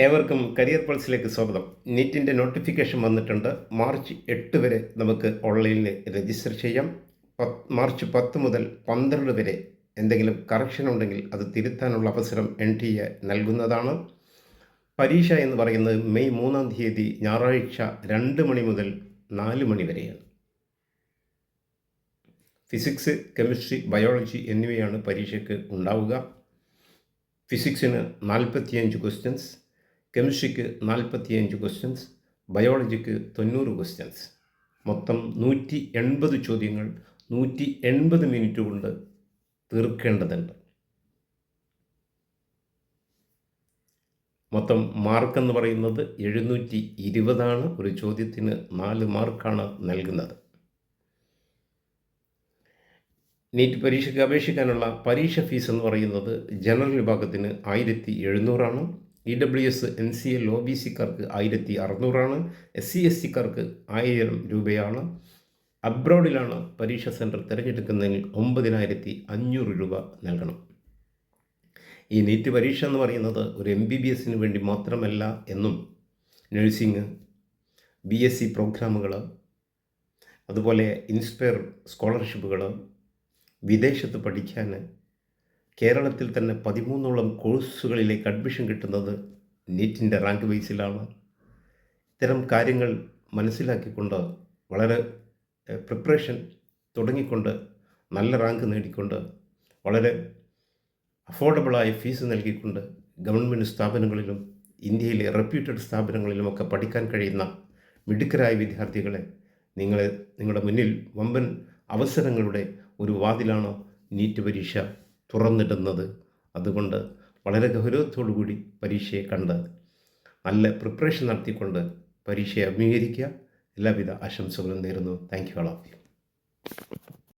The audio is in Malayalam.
ഏവർക്കും കരിയർ പൾസിലേക്ക് സ്വാഗതം. നീറ്റിൻ്റെ നോട്ടിഫിക്കേഷൻ വന്നിട്ടുണ്ട്. മാർച്ച് 8 വരെ നമുക്ക് ഓൺലൈനിൽ രജിസ്റ്റർ ചെയ്യാം. മാർച്ച് 10 മുതൽ 12 വരെ എന്തെങ്കിലും കറക്ഷൻ ഉണ്ടെങ്കിൽ അത് തിരുത്താനുള്ള അവസരം NTA നൽകുന്നതാണ്. പരീക്ഷ എന്ന് പറയുന്നത് മെയ് 3-ാം തീയതി ഞായറാഴ്ച 2 മണി മുതൽ 4 മണി വരെയാണ്. ഫിസിക്സ്, കെമിസ്ട്രി, ബയോളജി എന്നിവയാണ് പരീക്ഷയ്ക്ക് ഉണ്ടാവുക. ഫിസിക്സിന് 45 ക്വസ്റ്റ്യൻസ്, കെമിസ്ട്രിക്ക് 45 ക്വസ്റ്റ്യൻസ്, ബയോളജിക്ക് 90 ക്വസ്റ്റ്യൻസ്. മൊത്തം 180 ചോദ്യങ്ങൾ 180 മിനിറ്റ് കൊണ്ട് തീർക്കേണ്ടതുണ്ട്. മൊത്തം മാർക്കെന്ന് പറയുന്നത് 720 ഒരു ചോദ്യത്തിന് 4 മാർക്കാണ് നൽകുന്നത്. നീറ്റ് പരീക്ഷയ്ക്ക് അപേക്ഷിക്കാനുള്ള പരീക്ഷ ഫീസ് എന്ന് പറയുന്നത് ജനറൽ വിഭാഗത്തിന് 1700 EWS NCL OBCക്കാർക്ക് 1600 SC STക്കാർക്ക് 1000 രൂപയാണ്. അബ്രോഡിലാണ് പരീക്ഷ സെൻറ്റർ തിരഞ്ഞെടുക്കുന്നതിൽ 9500 രൂപ നൽകണം. ഈ നീറ്റ് പരീക്ഷ എന്ന് പറയുന്നത് ഒരു MBBSന് വേണ്ടി മാത്രമല്ല എന്നും നഴ്സിംഗ്, BSc പ്രോഗ്രാമുകൾ, അതുപോലെ ഇൻസ്പയർ സ്കോളർഷിപ്പുകൾ, വിദേശത്ത് പഠിക്കാൻ കേരളത്തിൽ തന്നെ 13ഓളം കോഴ്സുകളിലേക്ക് അഡ്മിഷൻ കിട്ടുന്നത് നീറ്റിൻ്റെ റാങ്ക് ബേസിലാണ്. ഇത്തരം കാര്യങ്ങൾ മനസ്സിലാക്കിക്കൊണ്ട് വളരെ പ്രിപ്പറേഷൻ തുടങ്ങിക്കൊണ്ട് നല്ല റാങ്ക് നേടിക്കൊണ്ട് വളരെ അഫോർഡബിളായ ഫീസ് നൽകിക്കൊണ്ട് ഗവൺമെൻറ് സ്ഥാപനങ്ങളിലും ഇന്ത്യയിലെ റെപ്യൂട്ടഡ് സ്ഥാപനങ്ങളിലുമൊക്കെ പഠിക്കാൻ കഴിയുന്ന മിടുക്കരായ വിദ്യാർത്ഥികളെ നിങ്ങളുടെ മുന്നിൽ വമ്പൻ അവസരങ്ങളുടെ ഒരു വാതിലാണ് നീറ്റ് പരീക്ഷ തുറന്നിടുന്നത്. അതുകൊണ്ട് വളരെ ഗൗരവത്തോടുകൂടി പരീക്ഷയെ കണ്ട് നല്ല പ്രിപ്പറേഷൻ നടത്തിക്കൊണ്ട് പരീക്ഷയെ അഭിമുഖീകരിക്കുക. എല്ലാവിധ ആശംസകളും നേരുന്നു. Thank you.